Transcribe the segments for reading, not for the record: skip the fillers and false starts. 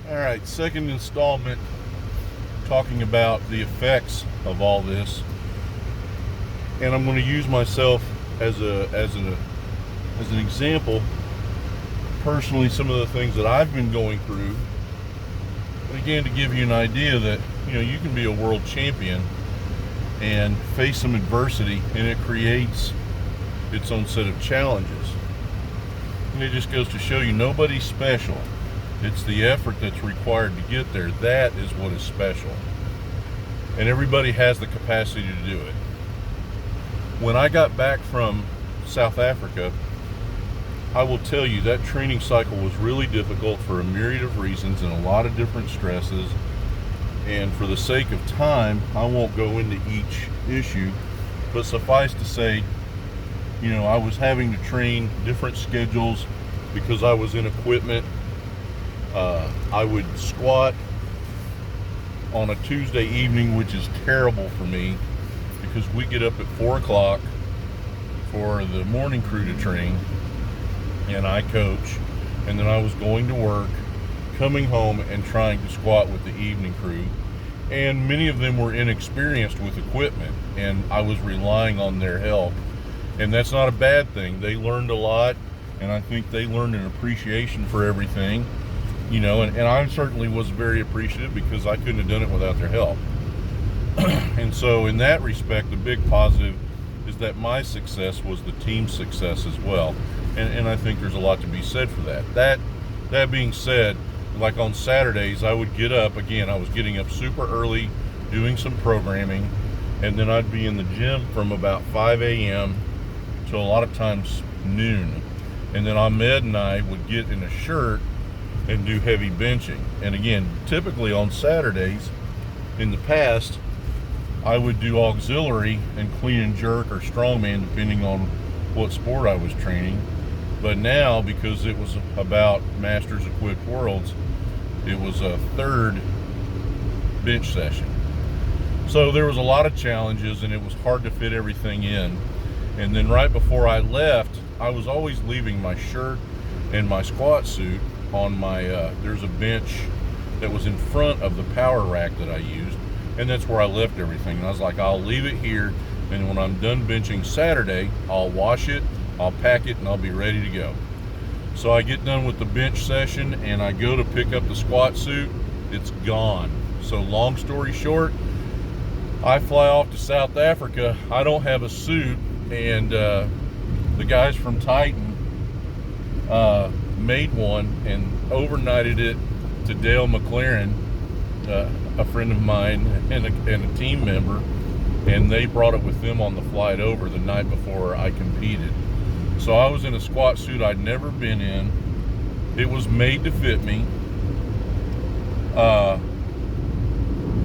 All right, second installment talking about the effects of all this, and I'm going to use myself as an example. Personally, some of the things that I've been going through, and again to give you an idea that you can be a world champion and face some adversity, and it creates its own set of challenges. And it just goes to show you nobody's special. It's the effort that's required to get there. That is what is special. And everybody has the capacity to do it. When I got back from South Africa, I will tell you that training cycle was really difficult for a myriad of reasons and a lot of different stresses. And for the sake of time, I won't go into each issue, but suffice to say, I was having to train different schedules because I was in equipment. I would squat on a Tuesday evening, which is terrible for me because we get up at 4 o'clock for the morning crew to train, and I coach, and then I was going to work, coming home and trying to squat with the evening crew. And many of them were inexperienced with equipment, and I was relying on their help. And that's not a bad thing. They learned a lot, and I think they learned an appreciation for everything, and I certainly was very appreciative because I couldn't have done it without their help. And so in that respect, the big positive is that my success was the team's success as well. And I think there's a lot to be said for that. That being said, like on Saturdays, I would get up, again, I was getting up super early, doing some programming, and then I'd be in the gym from about 5 a.m. to a lot of times noon. And then Ahmed and I would get in a shirt and do heavy benching. And again, typically on Saturdays, in the past, I would do auxiliary and clean and jerk or strongman, depending on what sport I was training. But now, because it was about Masters Equipped Worlds, it was a third bench session. So there was a lot of challenges, and it was hard to fit everything in. And then right before I left, I was always leaving my shirt and my squat suit on my, there's a bench that was in front of the power rack that I used, and that's where I left everything. And I was like, I'll leave it here, and when I'm done benching Saturday, I'll wash it, I'll pack it, and I'll be ready to go. So I get done with the bench session, and I go to pick up the squat suit. It's gone. So long story short, I fly off to South Africa. I don't have a suit, and the guys from Titan made one and overnighted it to Dale McLaren, a friend of mine and a team member, and they brought it with them on the flight over the night before I competed. So I was in a squat suit I'd never been in. It was made to fit me.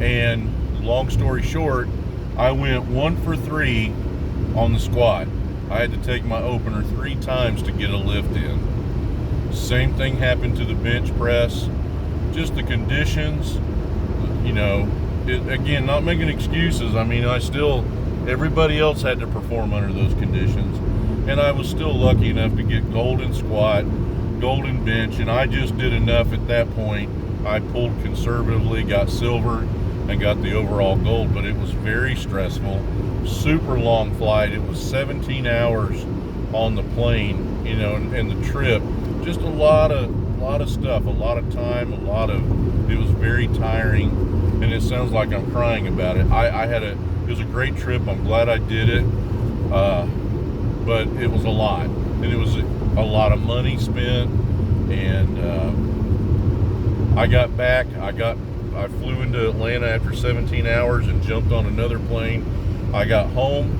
And long story short, I went 1 for 3 on the squat. I had to take my opener 3 times to get a lift in. Same thing happened to the bench press. Just the conditions, again, not making excuses. I mean, everybody else had to perform under those conditions. And I was still lucky enough to get gold in squat, gold in bench, and I just did enough at that point. I pulled conservatively, got silver, and got the overall gold, but it was very stressful, super long flight. It was 17 hours on the plane, and the trip, just a lot of stuff, a lot of time, it was very tiring, and it sounds like I'm crying about it. It was a great trip. I'm glad I did it. But it was a lot, and it was a lot of money spent. And I got back. I flew into Atlanta after 17 hours and jumped on another plane. I got home.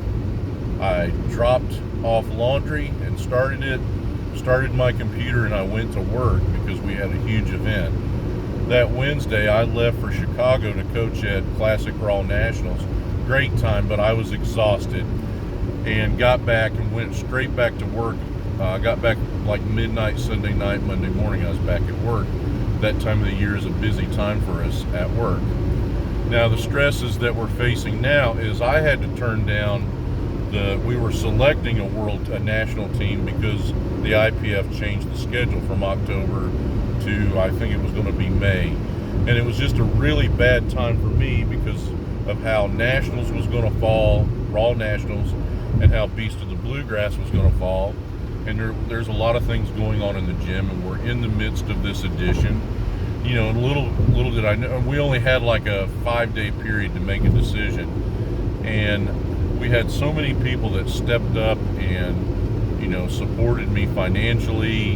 I dropped off laundry and started my computer, and I went to work because we had a huge event. That Wednesday, I left for Chicago to coach at Classic Raw Nationals. Great time, but I was exhausted. And got back and went straight back to work. I got back like midnight Sunday night, Monday morning I was back at work. That time of the year is a busy time for us at work. Now the stresses that we're facing now is I had to turn down we were selecting a national team because the IPF changed the schedule from October to, I think it was going to be May. And it was just a really bad time for me because of how Nationals was going to fall, Raw Nationals, and how Beast of the Bluegrass was going to fall. And there's a lot of things going on in the gym, and we're in the midst of this edition. You know, and little did I know, we only had like a 5-day period to make a decision. And we had so many people that stepped up and, you know, supported me financially.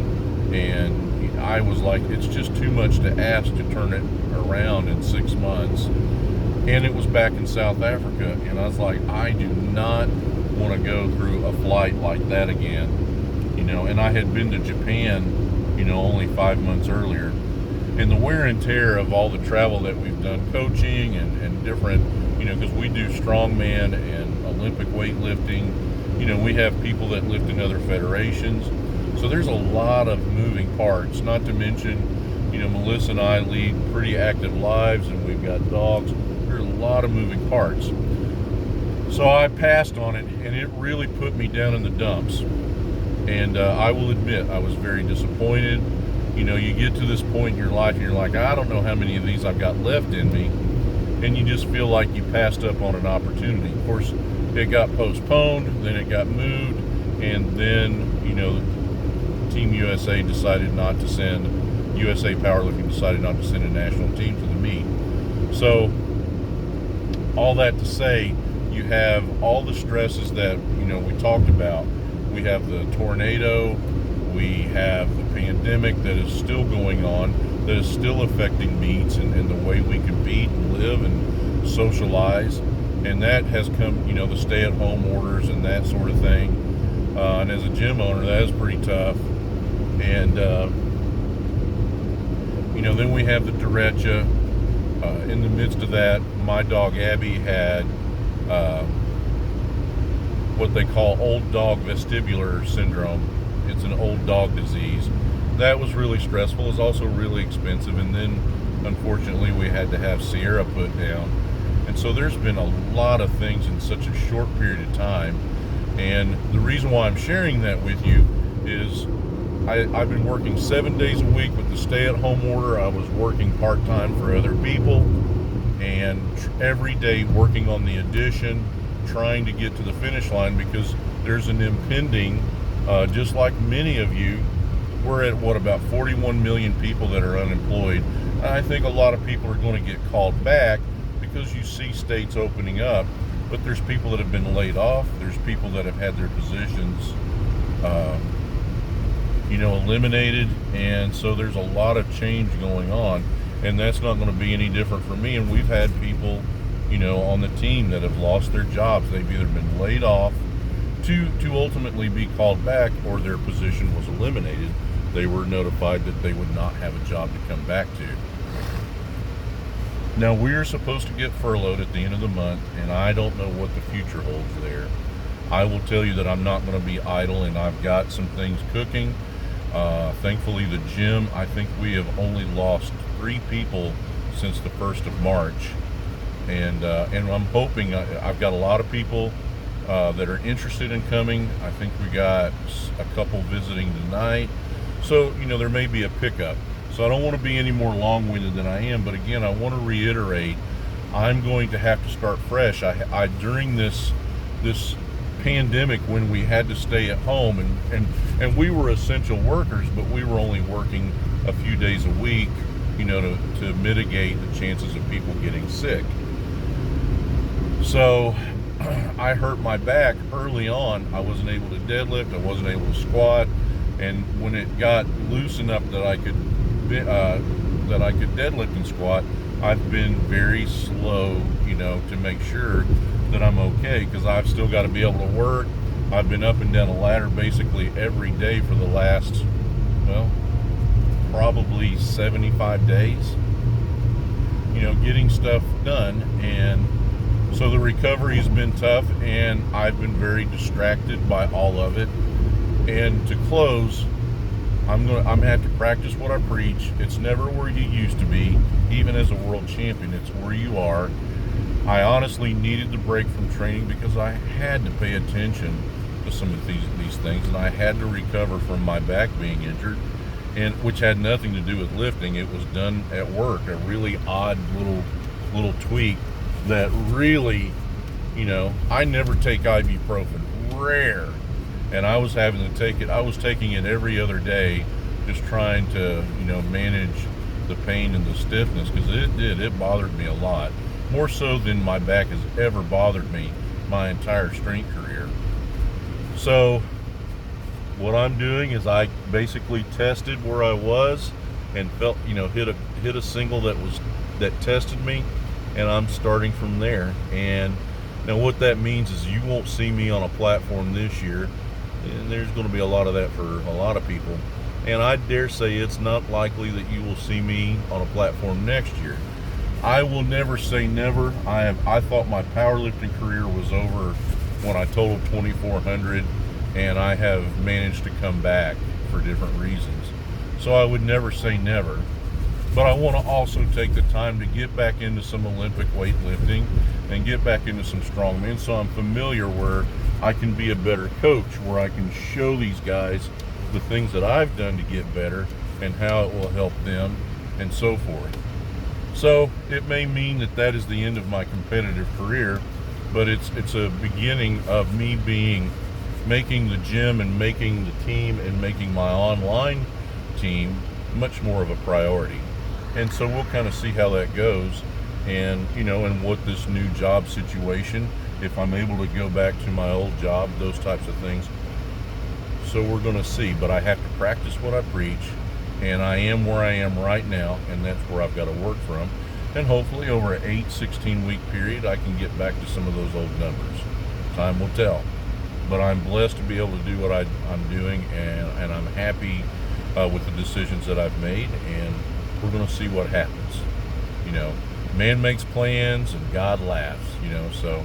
And I was like, it's just too much to ask to turn it around in 6 months. And it was back in South Africa. And I was like, I do not want to go through a flight like that again. You know, and I had been to Japan, you know, only 5 months earlier. And the wear and tear of all the travel that we've done, coaching and different, you know, because we do strongman and Olympic weightlifting. You know, we have people that lift in other federations. So there's a lot of moving parts, not to mention, you know, Melissa and I lead pretty active lives, and we've got dogs. There's a lot of moving parts. So I passed on it, and it really put me down in the dumps. And I will admit, I was very disappointed. You know, you get to this point in your life and you're like, I don't know how many of these I've got left in me. And you just feel like you passed up on an opportunity. Of course, it got postponed, then it got moved, and then, you know, Team USA decided not to send, USA Powerlifting decided not to send a national team to the meet. So, all that to say, you have all the stresses that, you know, we talked about. We have the tornado, we have the pandemic that is still going on, that is still affecting meets and the way we compete and live and socialize. And that has come, you know, the stay-at-home orders and that sort of thing. And as a gym owner, that is pretty tough. And, you know, then we have the derecha. In the midst of that, my dog Abby had what they call old dog vestibular syndrome. It's an old dog disease. That was really stressful. It was also really expensive. And then, unfortunately, we had to have Sierra put down. And so there's been a lot of things in such a short period of time. And the reason why I'm sharing that with you is I've been working 7 days a week with the stay-at-home order. I was working part-time for other people. And every day working on the edition, trying to get to the finish line, because there's an impending, just like many of you, we're at about 41 million people that are unemployed. And I think a lot of people are going to get called back because you see states opening up, but there's people that have been laid off. There's people that have had their positions, you know, eliminated. And so there's a lot of change going on, and that's not going to be any different for me. And we've had people, you know, on the team that have lost their jobs. They've either been laid off to ultimately be called back, or their position was eliminated. They were notified that they would not have a job to come back to. Now, we're supposed to get furloughed at the end of the month, and I don't know what the future holds there. I will tell you that I'm not going to be idle, and I've got some things cooking. Thankfully, the gym, I think we have only lost 3 people since the 1st of March. And I'm hoping, I've got a lot of people that are interested in coming. I think we got a couple visiting tonight. So, you know, there may be a pickup. So I don't want to be any more long-winded than I am. But again, I want to reiterate, I'm going to have to start fresh. I during this pandemic, when we had to stay at home, and we were essential workers, but we were only working a few days a week, you know, to mitigate the chances of people getting sick. So I hurt my back early on. I wasn't able to deadlift. I wasn't able to squat. And when it got loose enough that I could deadlift and squat, I've been very slow, you know, to make sure that I'm okay, because I've still got to be able to work. I've been up and down a ladder basically every day for the last, well, probably 75 days, you know, getting stuff done. And so the recovery has been tough, and I've been very distracted by all of it. And to close, I'm gonna have to practice what I preach. It's never where you used to be, even as a world champion. It's where you are. I honestly needed the break from training because I had to pay attention to some of these things, and I had to recover from my back being injured. and which had nothing to do with lifting. It was done at work, a really odd little tweak that really, I never take ibuprofen, rare, and I was having to take it. I was taking it every other day, just trying to manage the pain and the stiffness, because it bothered me a lot, more so than my back has ever bothered me my entire strength career. So what I'm doing is I basically tested where I was and felt, hit a single that tested me, and I'm starting from there. And now what that means is you won't see me on a platform this year, and there's going to be a lot of that for a lot of people. And I dare say it's not likely that you will see me on a platform next year. I will never say never. I thought my powerlifting career was over when I totaled 2,400, and I have managed to come back for different reasons. So I would never say never. But I want to also take the time to get back into some Olympic weightlifting and get back into some strongman, so I'm familiar where I can be a better coach, where I can show these guys the things that I've done to get better and how it will help them and so forth. So it may mean that is the end of my competitive career, but it's a beginning of me making the gym and making the team and making my online team much more of a priority. And so we'll kind of see how that goes, and and what this new job situation, if I'm able to go back to my old job, those types of things. So we're going to see, but I have to practice what I preach, and I am where I am right now, and that's where I've got to work from. And hopefully over an 16-week period, I can get back to some of those old numbers. Time will tell. But I'm blessed to be able to do what I'm doing, and I'm happy with the decisions that I've made, and we're going to see what happens. Man makes plans and God laughs, so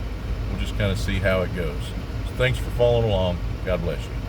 we'll just kind of see how it goes. So thanks for following along. God bless you.